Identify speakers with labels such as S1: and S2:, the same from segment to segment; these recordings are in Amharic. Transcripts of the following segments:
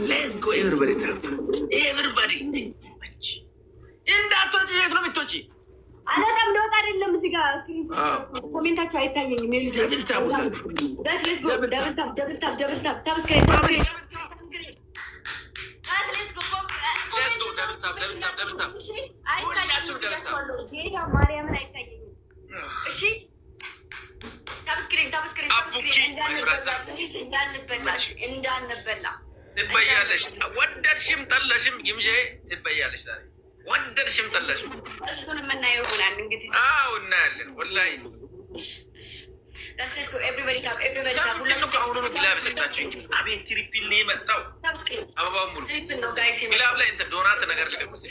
S1: Let's go everybody. Everybody. እንዳትወጪ የት ነው የምትወጪ?
S2: አላጣም ልወጣ አይደለም እዚህ ጋር ስክሪን ኮሜንታችሁ አይታየኝም። ሜሉ
S1: ደብል ታፕ
S2: ጋይስ ሌትስ ጎ ደብል ታፕ ሰብስክራይብ ማርያምን አይታየኝም። እሺ እንዳንበላ
S1: ትበያለሽ። ወደድሽም ጠላሽም ግምጃዬ ትበያለሽ። ዛሬ ወደድሽም ጠላሽም
S2: እሱን የምናየው ይሆናል እንግዲህ።
S1: አዎ እናያለን። ወላሂ አቤት ትሪፕል ነው የመጣው። አበባው ሙሉ ግላብ ላይ ዶናት ነገር ልቀቁስ።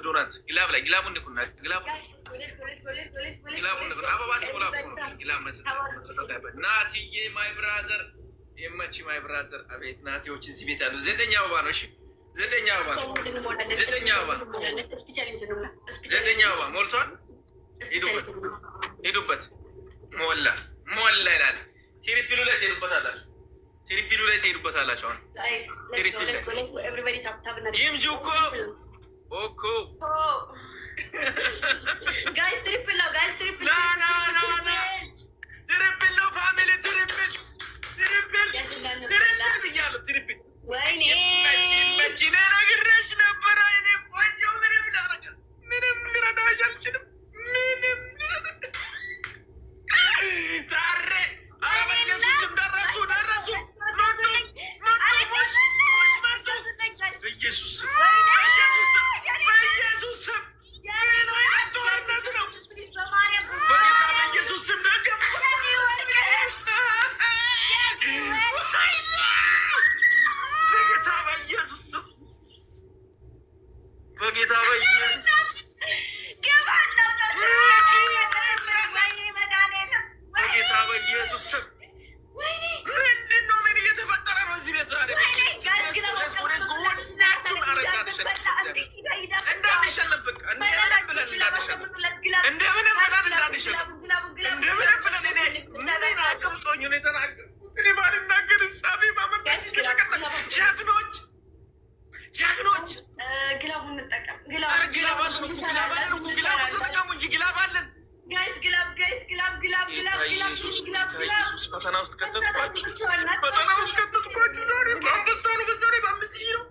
S1: ዶናት ግላብ ላይ ግላቡን ንኩና አበባ ሲሞላ ናትዬ ማይ ብራዘር የመቺ ማይ ብራዘር። አቤት ናቲዎች እዚህ ቤት ያሉ 9 አበባ ነው። እሺ 9 አበባ 9 አበባ ሞልቷል። ሄዱበት ሞላ ይላል። ትሪፕሉ ላይ ትሄዱበታላችሁ። አሁን ይምጁ እኮ
S2: ጋይስ ትሪፕል ነው
S1: ትሪፕል ነው ፋሚሊ ትሪፕል ብያለሁ። ትሪፕል
S2: ወይኔ
S1: መቼ ነግሬሽ ነበረ። እኔ ቆንጆ ምንም ልረዳሽ አልችልም። ታሬ ኧረ በኢየሱስም ደረሱ በኢየሱስም ጦርነት ነው። በኢየሱስም ደገፍ በጌታ በኢየሱስ በኢየሱስ ስም ምንድን ነው? ምን እየተፈጠረ ነው እዚህ ቤት ዛሬ? እንዳንሸነፍ በቃ እንደምንም ብለን እኔ አቅምጦኝ ነው የተናገርኩት። እኔ ባልናገር ሳቢ ጀግኖች
S2: ግላቡን እንጠቀም።
S1: ግላባለን ተጠቀሙ እንጂ ግላባለን። ፈተና ውስጥ ከተትኳችሁ በ5,000 ነው።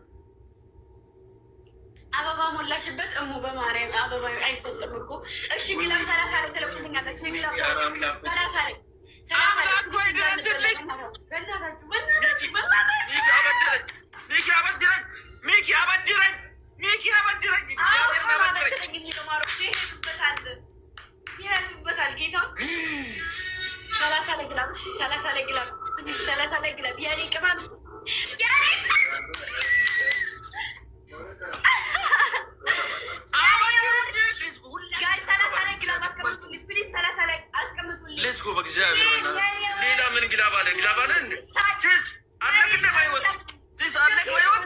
S2: አበባ ሞላሽበት እሙ በማርያም አበባ አይሰጥም እኮ። እሺ ግላብ 30 ላይ ተለቁትኛላችሁ። ግላብ 30 ላይ
S1: ሚኪ አበድረኝ
S2: ይሄዱበታል። ጌታ 30 ላይ ግላብ 30 ላይ ግላብ 30 ላይ ግላብ ያኔ ቅማል
S1: ሌስኮ በእግዚአብሔር ሌላ ምን ግላብ አለ? ግላብ አለ እንዴ? ሲስ አለክ እንደ ባይወት ሲስ አለክ ባይወት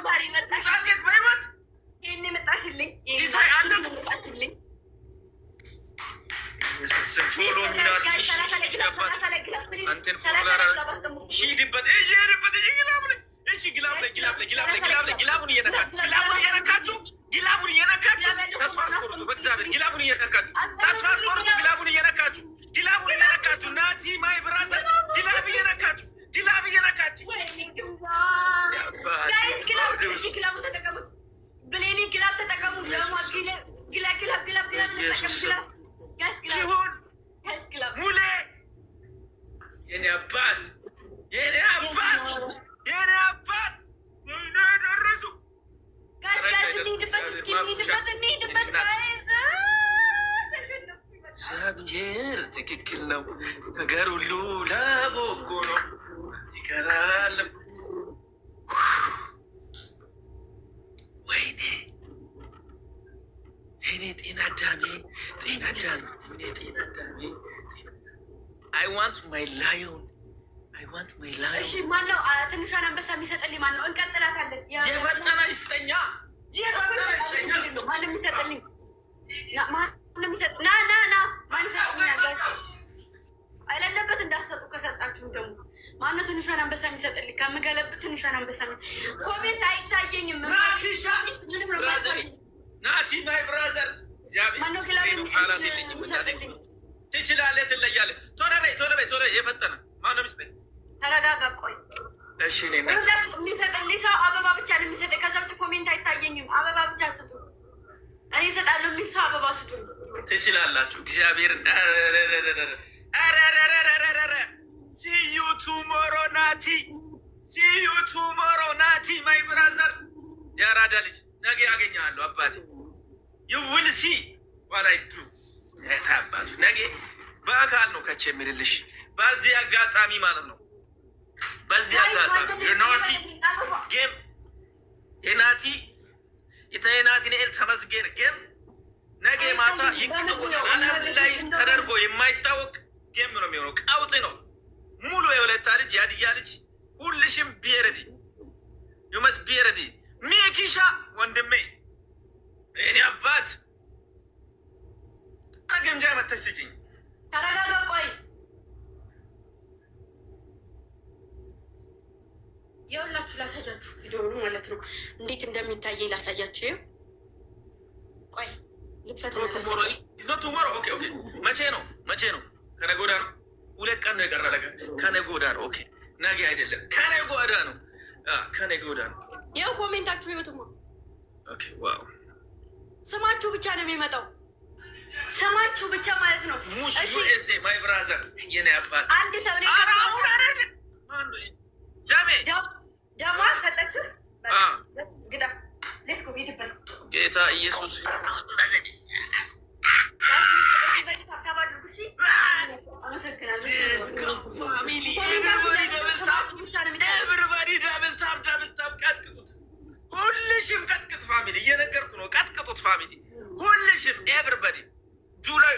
S1: ሲስ አለክ ባይወት
S2: ይሄን መጣሽልኝ
S1: ሲስ አለክ ፎሎ ሚናት አንተን ፎሎ ሺድበት ግላቡን እየነካችሁ ተስፋ አስቆርጡ። በእግዚአብሔር ግላቡን እየነካችሁ ናቲ ማይ ብራዘር ግላብ እየነካችሁ
S2: ግላቡ ተጠቀሙት። ብሌኒ ግላብ ተጠቀሙ። ደግሞ ግላብ
S1: ሙሌ የኔ አባት ደረሱ። እግዚአብሔር ትክክል ነው። ነገር ሁሉ ለበጎ ነው። ይቀራል። ወይኔ ጤና ዳሜ I want my lion.
S2: እሺ ማነው ትንሿን አንበሳ የሚሰጥልኝ? ማነው? እንቀጥላታለን።
S1: የፈጠነ ይስጠኛ።
S2: ማንም ይሰጥልኝ። ማንም ይሰጥ ና ማን ይሰጥልኛል? ትንሿን አንበሳ ነው። ኮሜንት አይታየኝም።
S1: ናቲ ማይ ብራዘር ትችላለህ፣ ትለያለህ። ቶሎ በይ ቶሎ በይ ቶሎ የፈጠነ ማነው ሚስጥር?
S2: ተረጋጋ። ቆይ
S1: እሺ
S2: የሚሰጥልኝ ሰው አበባ ብቻ ነው የሚሰጠኝ። ከዛ ውጭ ኮሜንት አይታየኝም። አበባ ብቻ ስጡ። እኔ እሰጣለሁ የሚል ሰው አበባ ስጡ።
S1: ትችላላችሁ። እግዚአብሔርን ሲዩ ቱሞሮ ናቲ ሲዩ ቱሞሮ ናቲ ማይ ብራዘር የአራዳ ልጅ ነገ ያገኘሃለሁ አባቴ ይውልሲ ዋላይቱ ታባቱ ነገ በአካል ነው ከቼ የሚልልሽ በዚህ አጋጣሚ ማለት ነው። በዚህ አጋጣሚ የናቲ ጌም የናቲ የናቲ ነኤል ተመስገን ጌም ነገ ማታ ይቅጥቁታል። ዓለም ላይ ተደርጎ የማይታወቅ ጌም ነው የሚሆነው። ቀውጥ ነው ሙሉ የወለታ ልጅ ያድያ ልጅ ሁልሽም ቢረዲ ዩመስ ቢረዲ ሚኪሻ ወንድሜ እኔ አባት አገምጃ መተስኪኝ
S2: ተረጋጋ። ቆይ የሁላችሁ ላሳያችሁ ቪዲዮ ማለት ነው እንዴት እንደሚታየኝ ላሳያችሁ። ይኸው ቆይ ልክፈት ነው
S1: ቱሞሮ ኦኬ ኦኬ መቼ ነው ከነገ ወዲያ ነው። 2 ቀን ነው የቀረ ነገር ከነገ ወዲያ ነው። ኦኬ ነገ አይደለም ከነገ ወዲያ ነው። ከነገ ወዲያ ነው።
S2: ይኸው ኮሜንታችሁ ይወጡማ።
S1: ኦኬ ዋው
S2: ስማችሁ ብቻ ነው የሚመጣው። ስማችሁ ብቻ ማለት ነው።
S1: እሺ እሺ ማይ ብራዘር የኔ አባት
S2: አንድ ሰው ነው
S1: ጃሜ
S2: ጃማ ሰጠችው ግዳ ሌስኮ ሄድበት
S1: ጌታ ኢየሱስ ፋሚሊ ኤቨሪባዲ ዳብል ታፕ ቀጥቅጡት። ሁልሽም ቀጥቅጥ ፋሚሊ እየነገርኩ ነው። ቀጥቅጡት ፋሚሊ ሁልሽም ኤቨሪባዲ ጁላይ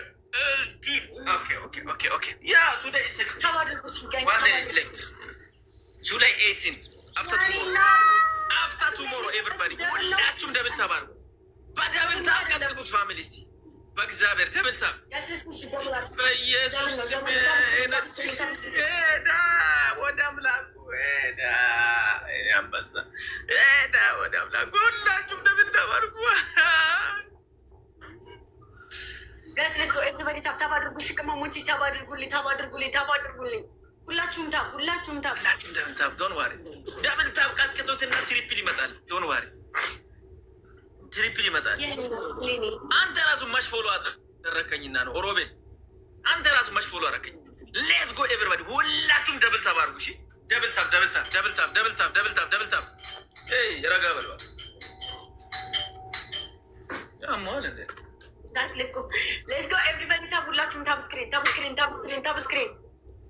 S1: ኦኬ ያ ቱዴይ 16 one day is left July 18 after tomorrow everybody ሁላችሁም ደብል ታፕ አድርጉ። በደብል ታፕ ቀጥቅጡት ፋሚሊ እስቲ በእግዚአብሔር ደብል ታፕ በኢየሱስ ሄዳ ወደ አምላኩ ሄዳ አንበሳ ሄዳ ወደ አምላኩ ሁላችሁም ደብል ታፕ አድርጉ።
S2: ጋስሌስኮ ኤቭሪባዲ ታፕ አድርጉ። ሽቅማሞች ታፕ አድርጉልኝ። ሁላችሁም ታፕ
S1: ደብል ታፕ ዶን ዋሪ ደብል ታፕ ቀጥቅጡትና ትሪፕል ይመጣል። ዶን ዋሪ ትሪፕል ይመጣል። አንተ ራሱ ማሽ ፎሎ አደረከኝና ነው ሮቤል አንተ ራሱ ማሽ ፎሎ አደረከኝ። ሌትስ ጎ ኤቨሪባዲ ሁላችሁም ደብል ታፕ አድርጉ። እሺ ደብል ታፕ ረጋ በል ያሟል እንዴ
S2: ጋይስ ሌትስ ጎ ኤቭሪባዲ ታፕ ሁላችሁም ታፕ ስክሪን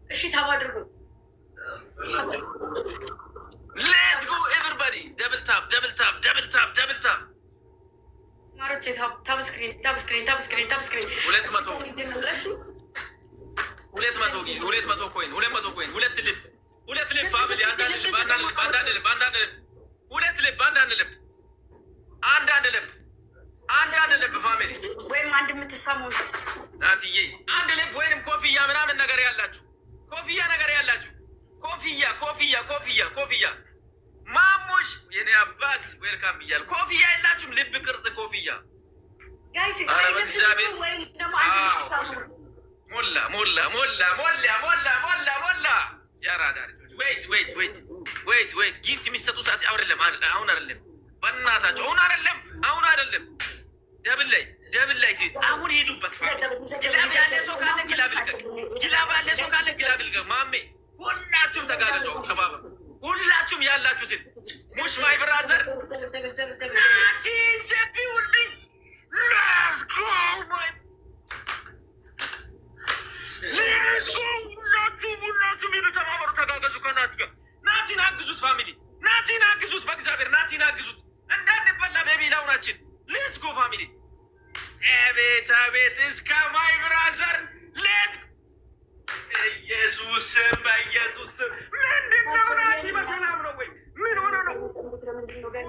S2: እሺ ታፕ አድርጉ።
S1: ሌትስ ጎ ኤቨሪባዲ ደብል ታፕ
S2: ማሮቼ ታፕ ስክሪን
S1: 200 ኮይን 200 ሁለት ልብ ፋሚሊ አንዳንድ ልብ ፋሚሊ
S2: ወይም አንድ የምትሳሙ
S1: ናትዬ አንድ ልብ ወይንም ኮፍያ ምናምን ነገር ያላችሁ ኮፍያ ማሙሽ የኔ አባት ዌልካም ብያል። ኮፍያ የላችሁም? ልብ ቅርጽ ኮፍያ
S2: ጋይስ
S1: ሞላ ያራዳ ልጆች ዌይት ጊፍት የሚሰጡ ሰዓት አሁን አይደለም በእናታቸው አሁን አይደለም ደብል ላይ አሁን ሄዱበት ግላብ ያለ ሰው ካለ ግላብ ልቀቅ ማሜ ሁላችሁም ተጋገዙ ተባበሩ ሁላችሁም ያላችሁትን ሙሽ ማይ ብራዘር ናቲ ዘቢውልኝ ሌትስ ጎ ሁላችሁም ሄዱ ተባበሩ ተጋገዙ ከናቲ ጋር ናቲን አግዙት ፋሚሊ ናቲን አግዙት በእግዚአብሔር ናቲን አግዙት እንዳንበላ በሚላውናችን ሌትስ ጎ ፋሚሊ አቤት እስከ ማይ ብራዘር ሌትስ ኢየሱስ ምንድን ነው ናቲ በሰላም ነው ወይ ምን ሆነ ነው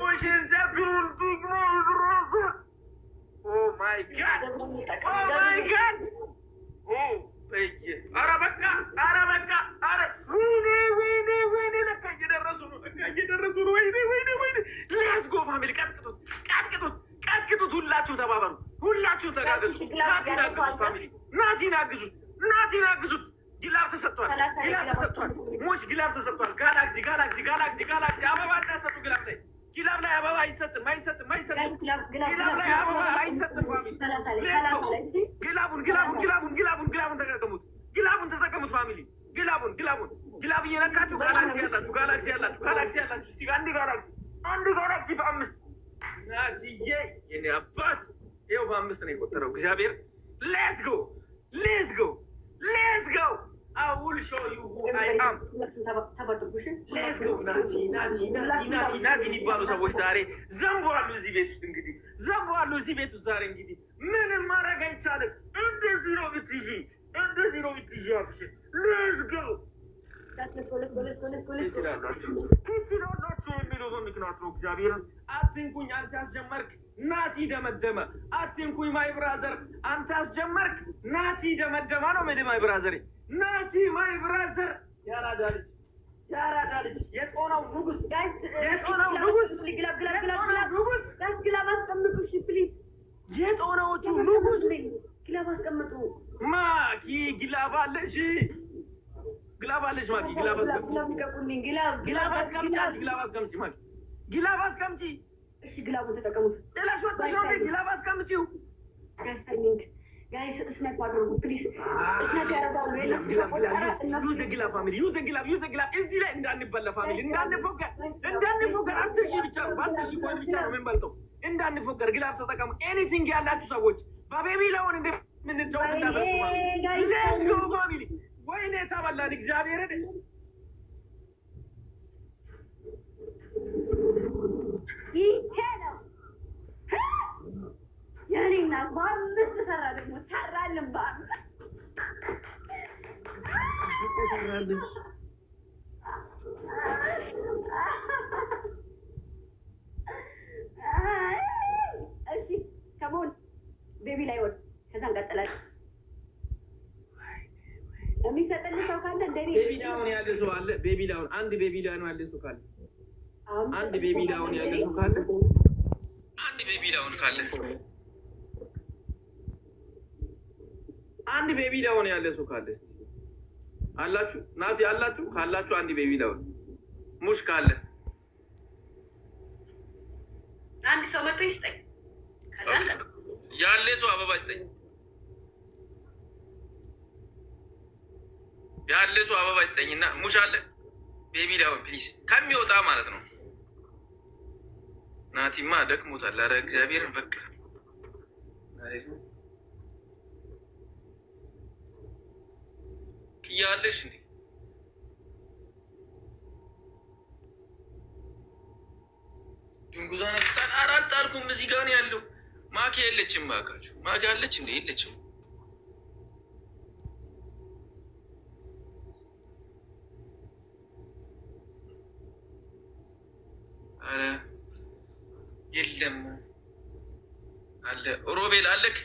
S1: ሙሽን ዘቢውልኝ ኦ ማይ ጋድ ኧረ በቃ ወይኔ ለካ እየደረሱ ነው ናቲን አግዙት፣ ናቲን አግዙት። ጊላብ ተሰጥቷል፣ ጊላብ ተሰጥቷል። ሙሽ ጊላብ ተሰጥቷል። ጋላክሲ ጋላክሲ ጋላክሲ ጋላክሲ አበባ እንዳሰጡ ጊላብ ላይ አበባ አይሰጥም፣ አይሰጥም፣ አይሰጥም። ጊላብ ላይ አበባ አይሰጥም። ጊላቡን ተጠቀሙት፣ ጊላቡን ተጠቀሙት። ፋሚሊ ጊላብ እየነካችሁ ጋላክሲ ያላችሁ፣ ጋላክሲ ያላችሁ፣ ጋላክሲ ያላችሁ። እስቲ አንድ ጋላክሲ በ5 ናቲዬ የኔ አባት ይኸው በ5 ነው የቆጠረው እግዚአብሔር። ሌትስ ጎ ሌትስ ጎ ሌትስ ጎ I will show you who I am. Let's go ናቲ ሊባሉ ሰዎች ዛሬ ዘንበዋሉ እዚህ ቤት ውስጥ። እንግዲህ ዘንበዋሉ እዚህ ቤት ውስጥ ዛሬ። እንግዲህ ምንም ማድረግ አይቻልም። እንደዚህ ነው ብትይዢ፣ እንደዚህ ነው ብትይዢ። አብሽር ሌትስ ጎ ትችላላችሁ የሚለው በምክንያት ነው። እግዚአብሔርን አትንኩኝ አንተ ያስጀመርክ ናቲ ደመደመ። አትንኩኝ ማይ ብራዘር አንተ ያስጀመርክ ናቲ ደመደመ ነው። ምን ማይ ብራዘር ናቲ ማይ ብራዘር ያራዳ ልጅ የጦናው ንጉስ የጦናዎቹ ንጉስ ግላብ አስቀምጡ። ማኪ ግላብ አለሽ ማኪ ግላብ አስቀምጪ። እሺ ግላቡን ተጠቀሙት። ሌላሽ ወጥተሽ ነው ግላብ አስቀምጪው። ጋይስ ስናይፕ አድርጉ ፕሊዝ። ስናይፕ ያደርጋሉ። ዩዘ ግላብ ፋሚሊ ዩዘ ግላብ እዚህ ላይ እንዳንበላ ፋሚሊ፣ እንዳንፎገር 10 ሺህ ብቻ ነው፣ በ10 ሺህ ኮይን ብቻ ነው የምንበልጠው። እንዳንፎገር ግላብ ተጠቀሙ። ኤኒቲንግ ያላችሁ ሰዎች በቤቢ ላውን እንደምንጫወት እንዳትረሱ ፋሚሊ። ሌትስ ጎ ፋሚሊ። ወይኔ ተበላን እግዚአብሔርን። ይሄ ነው የኔ እናት። በ5 ሰራ ደግሞ ሰራልን፣ በ5 ሰራልን። እሺ ከሞን ቤቢ ላይ ወድ ከዛ እንቀጥላለን። የሚሰጥልህ ሰው ካለ እንደኔ ቤቢ ዳውን ያለ ሰው አለ። ቤቢ ዳውን አንድ ቤቢ ዳውን ያለ ሰው ካለ አንድ ቤቢ ዳውን ያለ ሰው ካለ አንድ ቤቢ ዳውን ካለ አንድ ቤቢ ዳውን ያለ ሰው ካለ እስቲ አላችሁ? ናቲ አላችሁ? ካላችሁ አንድ ቤቢ ዳውን ሙሽ ካለ አንድ ሰው መጥቶ ይስጠኝ። ከዛ ያለ ሰው አበባ ይስጠኝ። ያለ ሰው አበባ ይስጠኝና ሙሽ አለ ቤቢ ዳውን ፕሊዝ ከሚወጣ ማለት ነው። ናቲማ ደክሞታል። ኧረ እግዚአብሔርን በቃ ክያለሽ እንዴ? ድንጉዛና አልጣልኩም። እዚህ ጋር ነው ያለው። ማኪ የለችም። ማካችሁ ማኪ አለች እንዴ? የለችም። አረ የለም አለ። ሮቤል አለክ?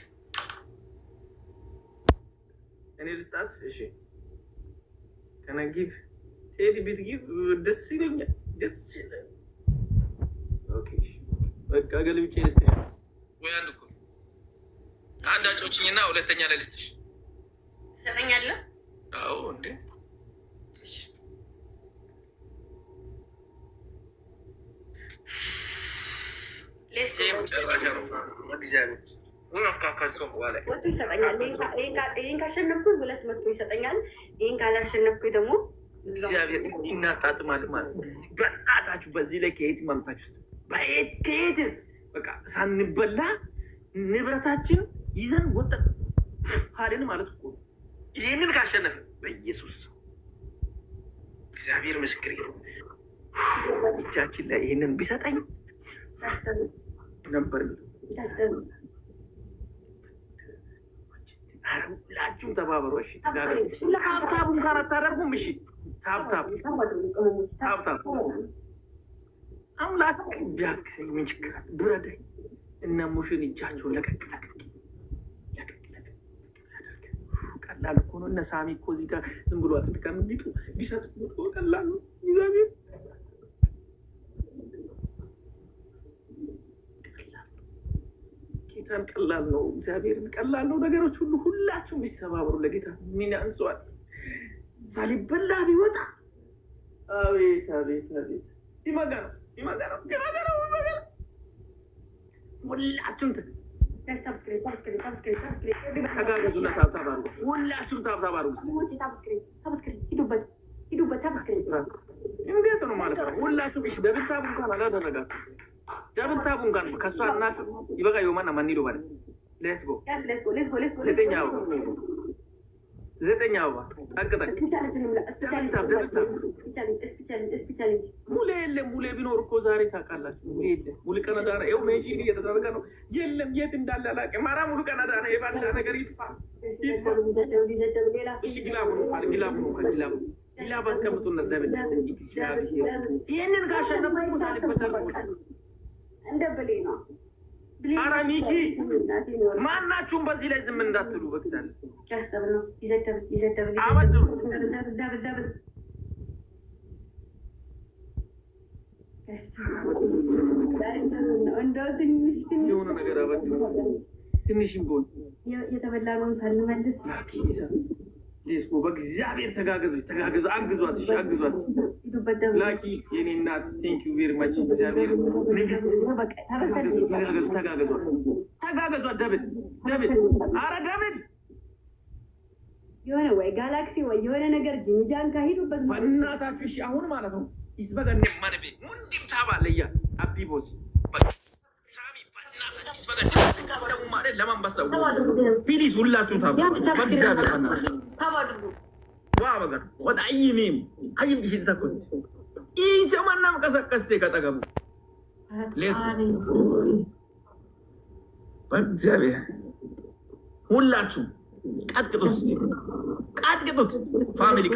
S1: እኔ ልስጣት። እሺ ከነጊፍ ቴዲ ቢትጊፍ ደስ ይለኛል፣ ደስ ይላል። ኦኬ በቃ ገልብጬ ልስጥሽ ወይ አንድ እኮ አንድ አጮችኝና ሁለተኛ ላይ ልስጥሽ። ትሰጠኛለህ? አዎ እንዴ እሺ ሌስ ጨራሻ ነው እግዚአብሔር ወጥቶ ይሰጠኛል። ይሄን ካሸነፍኩኝ 200 ይሰጠኛል። ይሄን ካላሸነፍኩኝ ደግሞ እግዚአብሔር እናጣጥማለን ማለት ነው። በጣታችሁ በዚህ ላይ ከየት ማምጣችሁ ከየት በቃ ሳንበላ ንብረታችን ይዘን ወጣን ሀልን ማለት እኮ ይሄንን ካሸነፈ በኢየሱስ እግዚአብሔር ምስክር እጃችን ላይ ይሄንን ቢሰጠኝ ነበር። ሁላችሁም ተባበሩ። እሺ ታብታቡን እንኳን አታደርጉም? እሺ ታብታብ አምላክ ቢያግዘኝ ምን ችግር አለ? ብረዳኝ። እነ ሙሽን እጃቸውን ለቀቅ ቀላል እኮ ነው። እነ ሳሚ እኮ እዚህ ጋር ዝም ብሎ አጥንት ከሚጡ ቢሰጥ ቀላል ነው። እግዚአብሔር ጌታ ጌታን ቀላል ነው። እግዚአብሔርን ቀላል ነው። ነገሮች ሁሉ ሁላችሁም ቢሰባበሩ ለጌታ ምን ያንሰዋል? ሳሊበላ ቢወጣ አቤት አቤት አቤት ይመገር ሁላችሁም ተጋገዙና ታብታባሩ ሁላችሁም ታብታባሩ እንዴት ነው ማለት ነው? ሁላችሁም እሺ ደብታቡ እንኳን አላደረጋችሁ ደብታቡ እንኳን ከሷ እናት ይበቃ የማና ማን ይሉ ማለት ሌትስ ጎ ዘጠኝ አበባ ጠቅጠቅ ሙሌ የለም። ሙሌ ቢኖር እኮ ዛሬ ታውቃላችሁ። ሙሌ የለም። ሙሉ ቀነዳና ይኸው ሜንሽን እየተደረገ ነው። የለም የት እንዳለ አላውቅም። ኧረ ሙሉ ቀነዳና የባዳ ነገር ይጥፋ። እሺ ግላቡ አስቀምጡና ደብል እግዚአብሔር ይህንን ካሸነፈ እኮ ሳልበደር
S2: እንደ ብሌ ነው።
S1: ኧረ ሚኪ ማናችሁም በዚህ ላይ ዝም እንዳትሉ በእግዚአብሔር የሆነ ነገር ትንሽም ቢሆን
S2: የተበላነውን ሳንመልስ
S1: ሌስኮ በእግዚአብሔር ተጋገዙ፣ አግዟት፣ ላኪ የኔ እናት ቴንክ ዩ ቬሪ ማች። እግዚአብሔር ንግስት ተጋገዟት። ደብል አረ ደብል
S2: የሆነ ወይ ጋላክሲ ወይ የሆነ ነገር ጂንጃን ካሂዱበት
S1: በእናታችሁ። እሺ አሁን ማለት ነው ይስበገን ማነቤ ሙንዲም ታባለያ አቢቦስ ለማንበሳው ፊሊስ ሁላችሁም ወጣይሚም አይም ይሽተኩት ኢሰማናም ቀሰቀሰ ከጠገቡ በእግዚአብሔር ሁላችሁም ቀጥቅጡት ፋሚሊ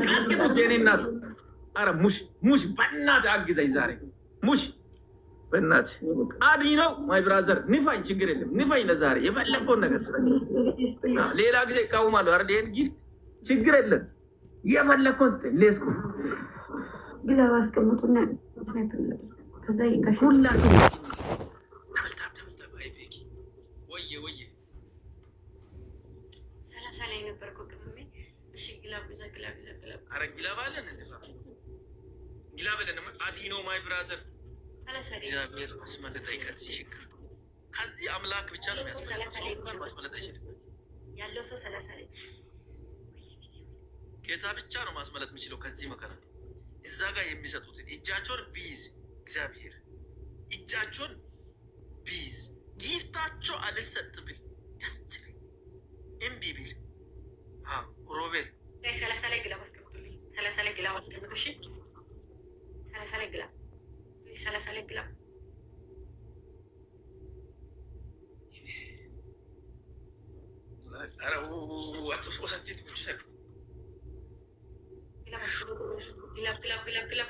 S1: ቀጥቅጡት የኔ እናት። ኧረ ሙሽ በእናትህ አግዘኝ ዛሬ ሙሽ በእናትህ አድኝ ነው ማይ ብራዘር ንፋኝ፣ ችግር የለም ንፋኝ። ለዛሬ የፈለግከውን ነገር ሌላ ጊዜ እቃወማለሁ። ኧረ ይሄን ጊፍት ችግር የለም የፈለግከውን ስጠኝ። ሌስኩ
S2: ግላብ አስቀምጡና ከዛ
S1: ሁላችሁ ወየ
S2: 30 ላይ ነበር እኮ ቅድሜ። እሺ ግላብ ኧረ
S1: ግላብ አለን ግላብ አለን አድኝ ነው ማይ ብራዘር። እግዚአብሔር ማስመለጥ ከዚህ ችግር ከዚህ አምላክ ብቻ ነው ማስመለጥ አይችልም።
S2: ያለው ሰው 30 ላይ
S1: ጌታ ብቻ ነው ማስመለጥ የሚችለው ከዚህ መከራ። እዛ ጋር የሚሰጡትን እጃቸውን ቢይዝ እግዚአብሔር እጃቸውን ቢይዝ ጊፍታቸው አልሰጥ ብል ደስ ይለኝ። እምቢ ቢል ሮቤል
S2: 30 ላይ ግላብ አስቀምጡልኝ። 30 ላይ ግላብ አስቀምጡ። እሺ 30 ላይ ግላብ 30 ላይ ግላብ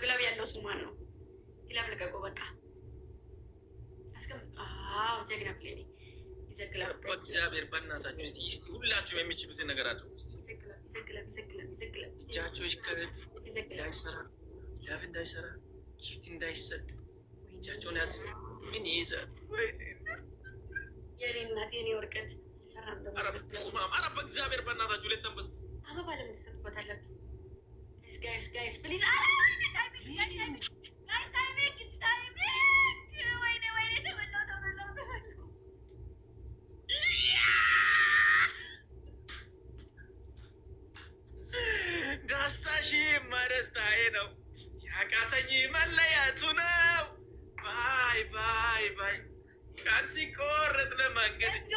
S2: ግላብ ያለው ስሟ ነው። ግላብ ልቀቁ በቃ አስቀምጡ። ጀግና ፕሌኒ ይዘግላብ።
S1: በእግዚአብሔር በእናታችሁ እስቲ ሁላችሁም የሚችሉትን ነገር አድርጉ። እጃቸው ይሽከረፍ እንዳይሰራ ላፍ እንዳይሰራ ጊፍት እንዳይሰጥ እጃቸውን ያዝ። ምን ይይዛል?
S2: የኔ እናት የኔ ወርቀት ይሰራ እንደው
S1: ኧረ በእግዚአብሔር በእናታችሁ ሁለት አንበስ
S2: አበባ ለምን ትሰጡበታላችሁ? ጋይስ ፕሊዝ
S1: ደስታሽማ ደስታዬ ነው፣ ያቃተኝ መለያቱ ነው። ባይ ቀን ሲቆረጥ ለመንገድ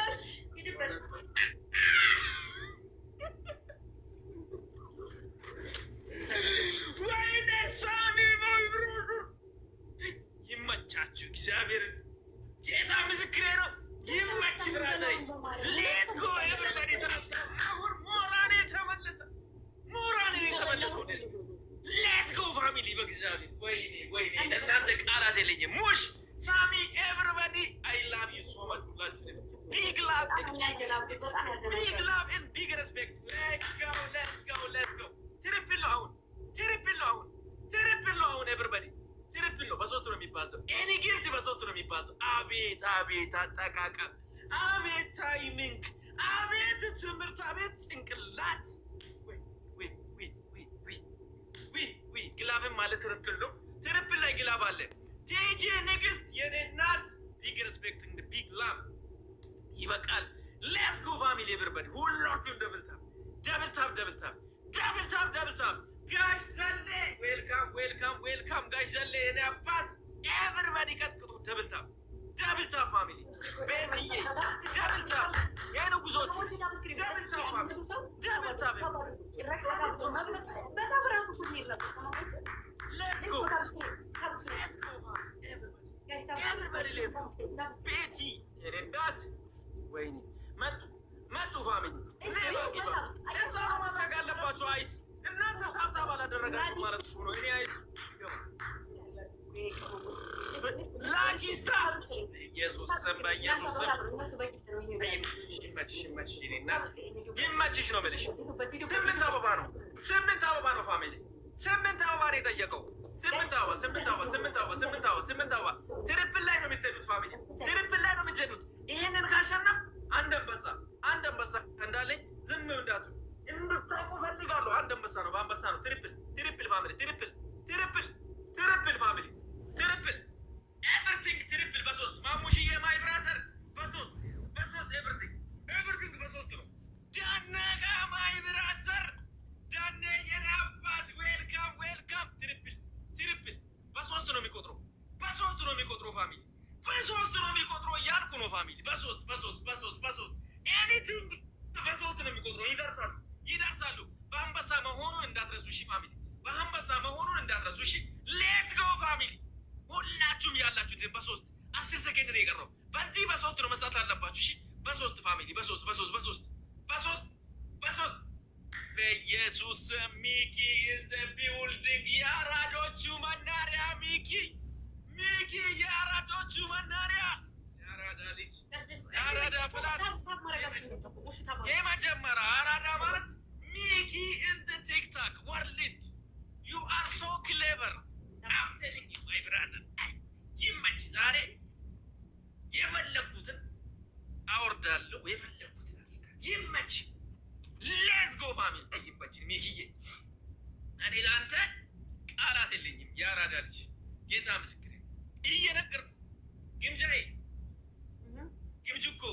S1: ወይኔ ሳሚ ይመቻችሁ። እግዚአብሔርን ጌታ ምስክሬ ነው። ይመች ብራዘር። ሌት ጎ ኤቨሪባዲ ተነሳ። አሁን ሞራኔ ተመለሰ። ሌት ጎ ፋሚሊ በእግዚአብሔር ወይኔ እናንተ ቃላት የለኝም። ሙሽ ሳሚ ኤቨሪባዲ አይ ላቭ ዩ ሶ ማች። ሁላችሁንም ቢግ ላቭ ኤንድ ቢግ ሬስፔክት። ሌትስ ጎ ትሪፕል ነው አሁን ኤቨሪባዲ ትሪፕል ነው። በሶስት ነው የሚባለው የሚባዘው። ኤኒ ጊፍት በሶስት ነው የሚባዘው። አቤት አቤት አጠቃቀም፣ አቤት ታይሚንግ፣ አቤት ትምህርት፣ አቤት ጭንቅላት። ግላብን ማለት ትርፕል ነው። ትርፕል ላይ ግላብ አለ። ቲጂ ንግስት የኔ እናት ቢግ ሬስፔክቲንግ ቢግ ላቭ። ይበቃል። ሌትስ ጎ ፋሚሊ ኤቨሪባዲ። ሁላችሁም ደብል ታፕ ደብል ታፕ ደብል ታፕ ደብል ታፕ ደብል ታፕ። ጋሽ ዘሌ ዌልካም ዌልካም ዌልካም። ጋሽ ዘሌ የኔ አባት ኤቨሪባዲ ቀጥቅጡ። ደብል ታፕ ደብል ታፕ ፋሚሊ። ቤትዬ ደብል ታፕ የኔ ጉዞች ደብል ታፕ ፋሚሊ ደብል ታፕ።
S2: በጣም ራሱ ኩሊር ነው።
S1: ሌትስ ጎ ሌትስ ጎ ኤቨሪባዲ ሌትስ ጎ። ቤቲ የኔ እናት ወይኔ መጡ መጡ ፋሚሊ። እዛ ነው ማድረግ አለባቸው። አይስ እናንተ ታብታብ አላደረጋችሁ ማለት ነው። እኔ አይስ ሲገባ ላኪስታ ኢየሱስ ስም በኢየሱስ ስም ይመችሽ ነው የምልሽ። ስምንት አበባ ነው ስምንት አበባ ነው ፋሚሊ። ስምንት አበባ ነው የጠየቀው። ስምንት አበባ ስምንት አበባ ስምንት አበባ ስምንት አበባ ስምንት አበባ። ትሪፕል ላይ ነው የምትሄዱት ፋሚሊ። ትሪፕል ላይ ነው የምትሄዱት። ይሄንን ካሸነፍ አንድ አንበሳ እንዳለኝ ዝም እንዳቱ እንድታውቁ ፈልጋለሁ። አንድ አንበሳ ነው፣ በአንበሳ ነው። ትሪፕል ትሪፕል ፋሚሊ፣ ትሪፕል ትሪፕል ትሪፕል ፋሚሊ፣ ትሪፕል ኤቭሪቲንግ ትሪፕል በሶስት ማሙሽዬ ማይ ብራዘር በሶስት ኤቭሪቲንግ ኤቭሪቲንግ በሶስት ነው። ዳነጋ ማይ ብራዘር ዳነ የኔ አባት ዌልካም ዌልካም። ትሪፕል ትሪፕል በሶስት ነው የሚቆጥረው፣ በሶስት ነው የሚቆጥረው ፋሚሊ፣ በሶስት ነው የሚቆጥረው እያልኩ ነው ፋሚሊ። በሶስት ኤኒቲንግ በሶስት ነው የሚቆጥረው። ይደርሳሉ ይደርሳሉ። በአንበሳ መሆኑን እንዳትረሱ እሺ ፋሚሊ፣ በአንበሳ መሆኑን እንዳትረሱ እሺ። ሌትስ ጎ ፋሚሊ። ሁላችሁም ያላችሁት በሶስት 10 ሰከንድ ነው የቀረው። በዚህ በሶስት ነው መስራት አለባችሁ እሺ። በሶስት ፋሚሊ፣ በሶስት በኢየሱስ ሚኪ ኢዝ ቢልዲንግ የአራዶቹ መናሪያ ሚኪ የአራዶቹ መናሪያ የአራዳ ልጅ የአራዳ ፕላስ የመጀመሪያ አራዳ ማለት ሚኪ ኢዝ ዘ ቲክቶክ ወርልድ ዩ አር ሶ ክሌቨር አም ቴሊንግ ዩ ማይ ብራዘር። ይመች። ዛሬ የፈለኩትን አወርዳለሁ፣ የፈለኩትን ይመች። ሌትስ ጎ ፋሚሊ። ይመች ሚኪዬ። እኔ ለአንተ ቃላት የለኝም። የአራዳ ልጅ ጌታ ምስክሬ እየነገርኩ ግምጃዬ ግምጁኮ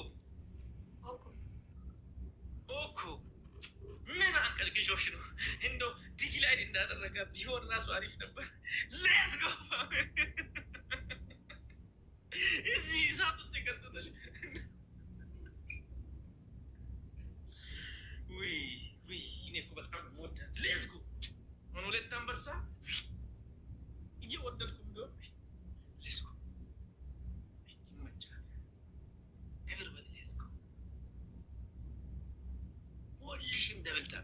S1: ኦኮ ምን አንቀሽቅሾሽ ነው? እንደው ዲግላይድ እንዳደረጋ ቢሆን ራሱ አሪፍ ነበር። ሌትስ ጎ ፋሚሊ። እዚህ እሳት ውስጥ የከተተሽ እኔ እኮ በጣም ወዳት። ሌትስ ጎ አሁን ሁለት አንበሳ እየወደድኩ ቢሆን ሌትስ ጎ ይመቻል። ኤቨሪባዲ ሌትስ ጎ። ሁልሽም ደብልታ።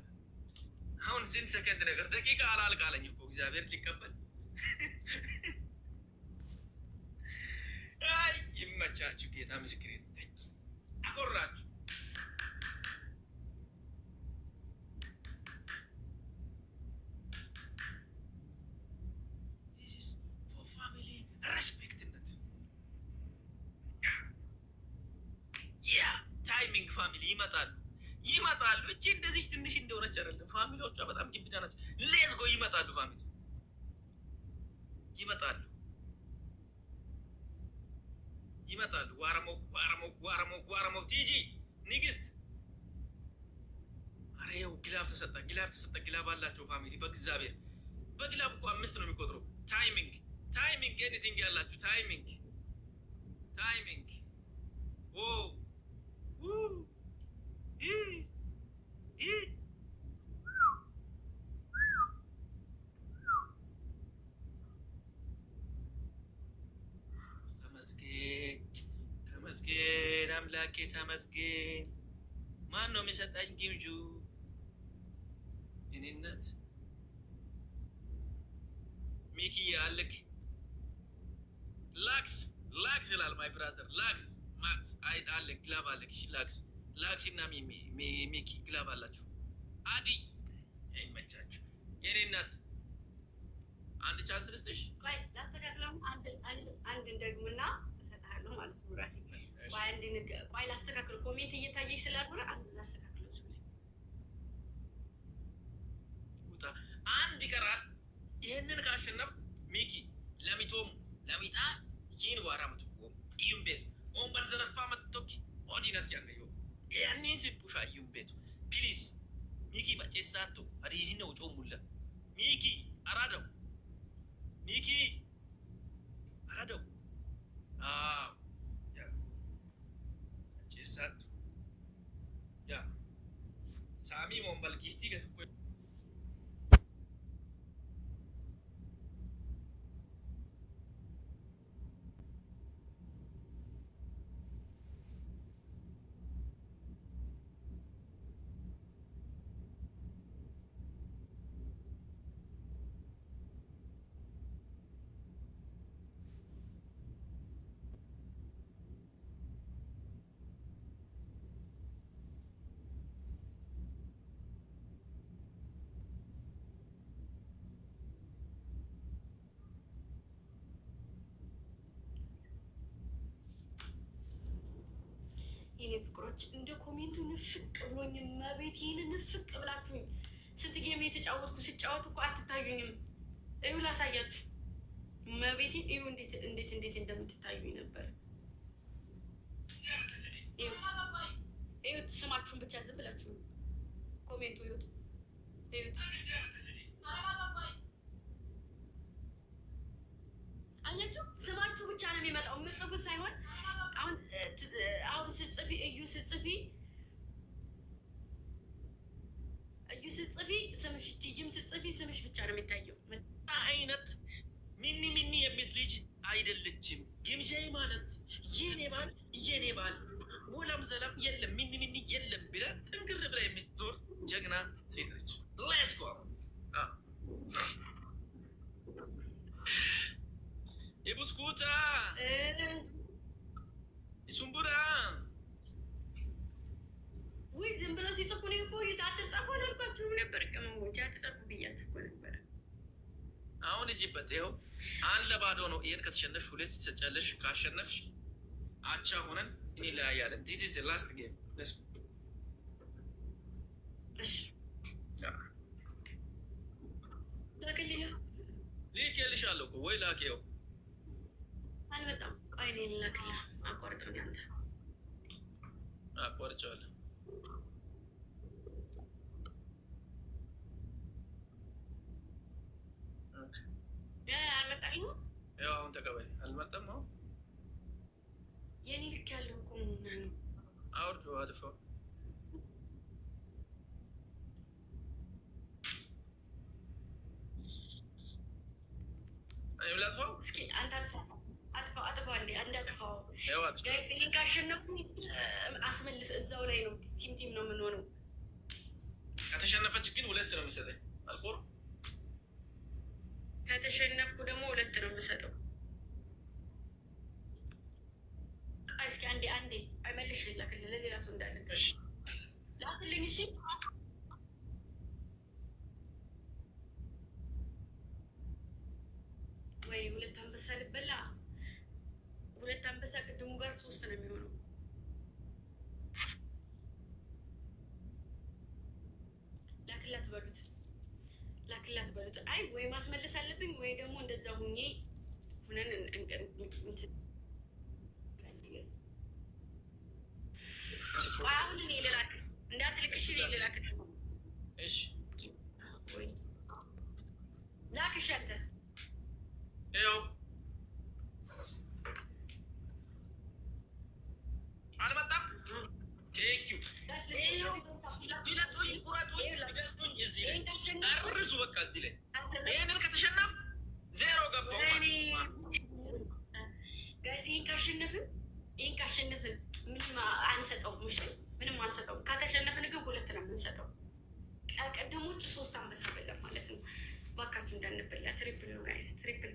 S1: አሁን ስንት ሰከንድ ነገር ደቂቃ አላልቃለኝ እኮ እግዚአብሔር ሊቀበል። አይ ይመቻችሁ። ጌታ ምስክሬ አኮራችሁ። ታይሚንግ ፋሚሊ ይመጣሉ። እቺ እንደዚህ ትንሽ እንደሆነች አይደለም። ፋሚሊዎቿ በጣም ግብዳ ናቸው። ሌትስ ጎ ይመጣሉ። ፋሚሊ ይመጣሉ። ዋረሞክ ቲጂ ንግስት። አረ ይኸው ግላብ ተሰጠ። ግላብ አላቸው ፋሚሊ። በእግዚአብሔር በግላብ እኮ 5 ነው የሚቆጥረው። ታይሚንግ ኤኒቲንግ ያላችሁ ታይሚንግ ተመስገን አምላኬ ተመስገን። ማን ነው የሚሰጠኝ ግምጁ? እኔነት ሚኪ አልክ ላክስ ይላል ማይ ብራዘር ማክስ አይ አለ ግላብ አለክ ላክስ እና ሚኪ ግላብ አላችሁ። አዲ ይመቻችሁ የኔ እናት አንድ ቻንስ ልስጥሽ።
S2: ቆይ ላስተካክለው። አንድ ደግምና እሰጥሃለሁ ማለት ነው ራሴ። ቆይ ላስተካክለው። ኮሜንት እየታየኝ ስላልሆነ አንድ ላስተካክለው።
S1: አንድ ይቀራል። ይህንን ካሸነፍ ሚኪ ለሚቶም ለሚጣ ይህን ዋራ መቶ ይሁን ቤት ኦን በርዘረፋ መጥቶክ ኦዲነት ያገዩ ያንን ሲፑሻ ይሁን ቤቱ ፕሊዝ ሚኪ መጨሳቶ አዲዚ ነው ጮሙለ ሚኪ አራደው ሚኪ አራደው ያ መጨሳቶ ያ ሳሚ ሞንበል ጊስቲ ገትኮ
S2: የኔ ፍቅሮች እንደ ኮሜንቱ ንፍቅ ብሎኝ መቤት ይህን ንፍቅ ብላችሁኝ ስንት ጌም የተጫወትኩ ሲጫወት እኮ አትታዩኝም። እዩ ላሳያችሁ። መቤቴን እዩ እንዴት እንደምትታዩኝ ነበር። እዩት፣ ስማችሁን ብቻ ዝም ብላችሁ ኮሜንቱ እዩት፣ እዩት። አያችሁ፣ ስማችሁ ብቻ ነው የሚመጣው፣ የምጽፉት ሳይሆን አሁን ስትጽፊ እዩ ስትጽፊ ስምሽ፣ ቲጂም ስትጽፊ ስምሽ ብቻ ነው የሚታየው።
S1: አይነት ሚኒ የሚል ልጅ አይደለችም። ግምጃዬ ማለት የኔ ባል ወላም ዘላም የለም ሚኒ የለም ብላ ጥንግር ብላ የምትዞር ጀግና ሴት ልጅ ሌትስ ጎ የቡስኩታ ሱምቡራ
S2: ወይ ዝም ብለው ሲጽፉ ነው የቆዩት። አትጻፉ አላልኳችሁም ነበር? ቅመሞች አትጻፉ ብያችሁ እኮ ነበር።
S1: አሁን እጅበት ይኸው አንድ ለባዶ ነው። ይሄን ከተሸነፍሽ ሁለት ትሰጫለሽ፣ ካሸነፍሽ አቻ ሆነን እንለያያለን። ዲስ ኢዝ ላስት ጌም።
S2: ላክልኝ
S1: ልኬልሻለሁ እኮ ወይ ላኬው
S2: አልመጣም። ቆይ እኔ ልላክልህ። አቋርጠው አንተ
S1: አቋርጬዋለሁ።
S2: አልመጣልኝም።
S1: ያው አሁን ተቀበይ። አልመጣም። አሁን
S2: የኔ ልክ ያለው እኮ
S1: አውርዶ አጥፋው። እኔ ላጥፋው።
S2: እስኪ አንተ አጥፋው እንዴ! አንድ አጥፋው። ጋይስ ይሄን ካሸነፉ አስመልስ። እዛው ላይ ነው ቲም ነው የምንሆነው።
S1: ከተሸነፈች ግን ሁለት ነው የሚሰጠኝ። አልቆር
S2: ከተሸነፍኩ ደግሞ ሁለት ነው የምሰጠው። እስኪ አንዴ አይመልሽ ላክልህ። ለሌላ ሰው እንዳልነገር ላክልኝ። እሺ ወይ ሁለት አንበሳ ልበላ። ሁለት አንበሳ ቅድሙ ጋር ሶስት ነው የሚሆነው። ላክላት በሉት። አይ ወይ ማስመለስ አለብኝ ወይ ደግሞ እንደዛ ሁኜ ሁነን አሁን እኔ ልላክ እንዳትልክሽ፣ እኔ ልላክ።
S1: እሺ
S2: ላክሽ አንተ።
S1: ይኸው አልመጣም። ቴንኪው ዲለቱኝ ቁረጡኝ ሊገልጡኝ እዚህ ላይ አርሱ። በቃ እዚህ ላይ ይህንን ከተሸነፍ ዜሮ ገባው።
S2: ጋይስ ይህን ካሸነፍን ምንም አንሰጠውም። እሺ ምንም አንሰጠውም። ከተሸነፍን ግን ሁለት ነው የምንሰጠው። ቀደም ውጭ ሶስት አንበሳ በላን ማለት ነው። ባካችሁ እንዳንበላ። ትሪፕል ነው ጋይስ፣ ትሪፕል።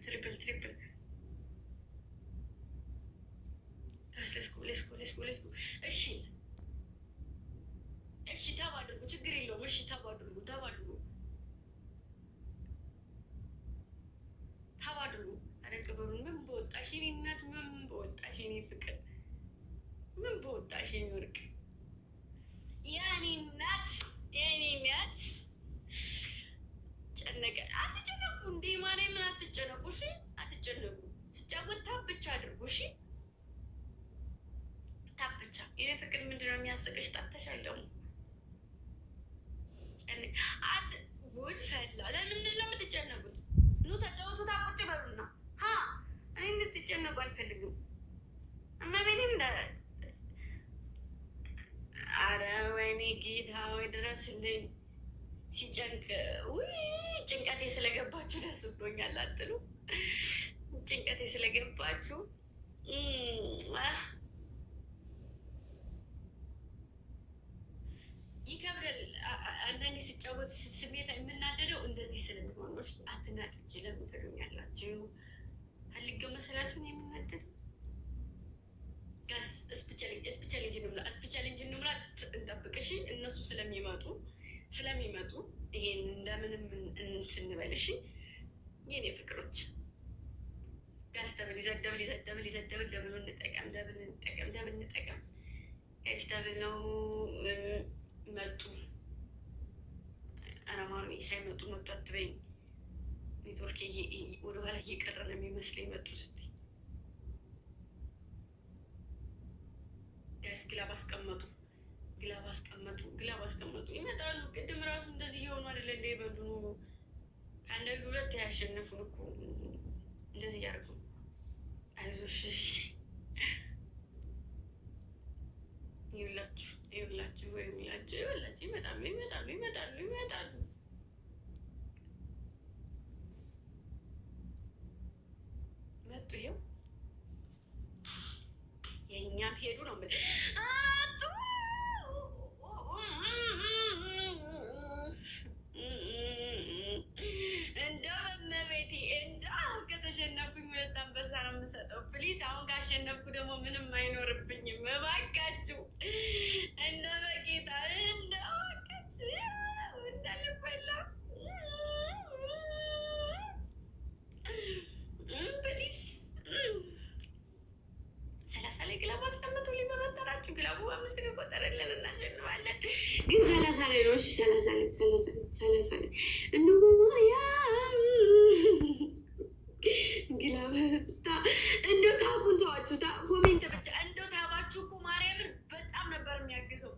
S2: ሌስኮ። እሺ ታብ አድርጉ፣ ችግር የለውም። እሺ ታብ አድርጉ። ቅበሩ ምን በወጣሽ የኔ እናት ምን በወጣሽ የኔ ፍቅር ምን በወጣሽ የኔ ወርቅ የኔ እናት ጨነቀ። አትጨነቁ እንዴ ማርያምን አትጨነቁ። እሺ አትጨነቁ። ስጫወት ታብ ብቻ አድርጉ። እሺ ታብ ብቻ። የኔ ፍቅር ምንድነው የሚያስቅሽ? ጠፍተሻል ደግሞ ጉድ ፈላ። ለምንድን ነው የምትጨነቁት? ኑ ተጫወቱ። ታቁጭ በሉና እኔ እንድትጨነቁ አልፈልግም። እመቤቴን አረ ወይኔ ጌታ ወይ ድረስልኝ። ሲጨንቅ ጭንቀቴ ስለገባችሁ ደስ ብሎኛል አትሉ? ጭንቀቴ ስለገባችሁ ይከብዳል። አንዳንዴ ስጫወት ስሜት የምናደደው እንደዚህ ስለሚሆኖች አትናደጅ ለምን ትሉኛላችሁ? ፈልገው መሰላችሁን የምናደደው ጋስ ስፒቻሌንጅ እንምላ እንጠብቅሽ። እነሱ ስለሚመጡ ይሄን እንደምንም እንትንበልሽ የኔ ፍቅሮች። ጋስ ደብል ይዘደብል ደብሉ እንጠቀም ጋስ ደብል ነው። መጡ አረማኑ ሳይመጡ መጡ አትበይኝ። ኔትወርክ ወደኋላ እየቀረ ነው የሚመስለኝ። መጡ ስ ጋስ ግላብ አስቀመጡ ይመጣሉ። ቅድም ራሱ እንደዚህ እየሆኑ አይደለ እንደ ይበሉ ከአንዳንድ ሁለት ያሸነፉን እኮ እንደዚህ እያደረጉ አይዞሽ ይውላችሁ ይመጣሉ። መጡ። ይኸው የእኛም ሄዱ ነው ምን እንደው በመቤቴ እንደው ከተሸነፍኩኝ 2 አንበሳ ነው የምሰጠው። ፕሊዝ አሁን ካሸነፍኩ ደግሞ ምንም አይኖርብኝም። እባካችሁ እንደ በጌታ እንደባካችሁ እንዳልበላ ፕሊዝ 30 ላይ ግላቡ አስቀምጡ። ሊመረጠራችሁ ግላቡ 5 ከቆጠረልን እናሸንፋለን። ግን 30 ላይ ነው። እሺ 30 ላይ እንደው በማርያም ግላበታ እንደው ታቡን ተዋችሁ። ኮሜንት ብቻ እንደው ታባችሁ እኮ ማርያምን በጣም ነበር የሚያግዘው።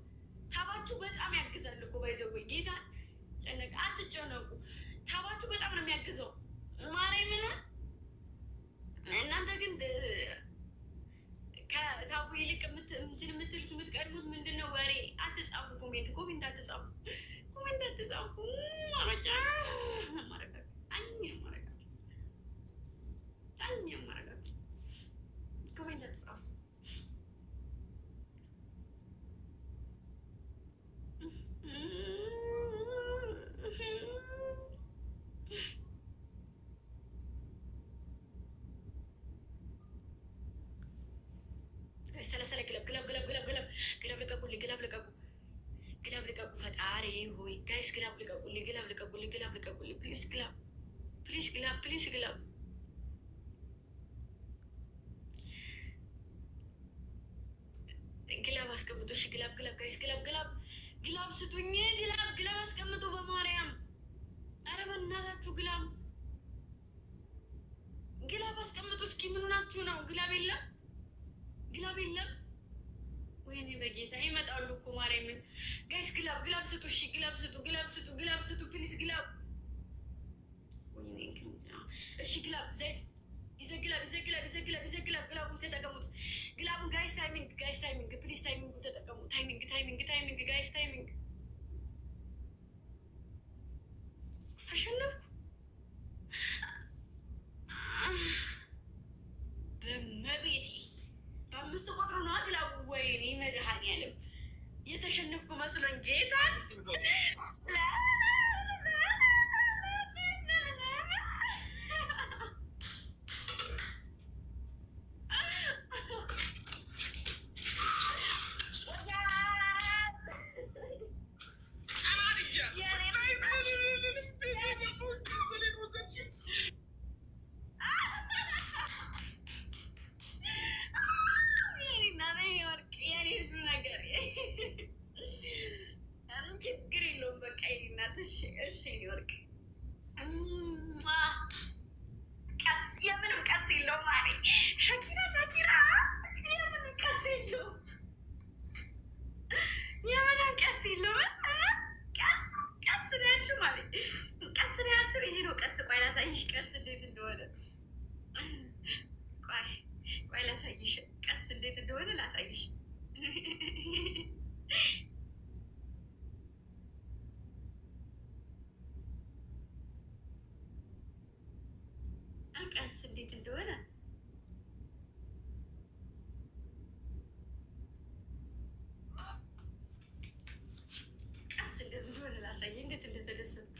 S2: ታባችሁ በጣም ያግዛል እኮ ባይዘው ጌታ ጨነቀ። አትጨነቁ። ታባችሁ በጣም ነው የሚያግዘው ማርያምን። እናንተ ግን ከታቡ ይልቅ የምትሉት የምትቀድሙት ምንድን ነው? ወሬ አትጻፉ። ኮሜንት አትጻፉ። ማረጫ ማረጋችሁ ኮሜንት አትጻፉ። ሰለሰለ ግላብ ልቀቁ። ፈጣሪ ሆይ ጋይስ ግላብ ልቀቁልኝ። ፕሊዝ ግላብ አስቀምጡ። እሺ ግላብ ጋይስ ግላብ ስጡኝ። ግላብ አስቀምጡ በማርያም። ኧረ በእናታችሁ ግላብ አስቀምጡ። እስኪ ምን ሆናችሁ ነው? ግላብ የለም። ወይኔ በጌታ ይመጣሉ እኮ ማርያምን። ጋይስ ግላብ ስጡ። እሺ ግላብ ስጡ ፕሊዝ ግላብ። ወይኔ እሺ ግላብ ዘይስ ይዘግላብ ግላቡን ተጠቀሙት። ግላቡን ጋይስ ታይሚንግ ፕሊዝ ታይሚንግ ተጠቀሙ። ታይሚንግ ጋይስ ታይሚንግ። አሸነፍኩ በመቤቴ። በ5 ቁጥሩ ነው ግላቡ። ወይኔ መድኃኒዓለም የተሸነፍኩ መስሎኝ ጌታን እሺ ኒውዮርክ ቀስ የምንም ቀስ የለውም ማለት ሸኪራ የምንም ቀስ የለውም ቀስ የለውም ቀስ ነው ያልሽው ማለት ቀስ ነው ያልሽው ይሄ ነው ቀስ ቆይ ላሳይሽ ቀስ እንዴት እንደሆነ ቆይ ላሳይሽ ቀስ እንዴት እንደሆነ ላሳይሽ ቀስ እንዴት እንደሆነ ቀስ እንዴት እንደሆነ ላሳይ እንዴት እንደተደሰትኩ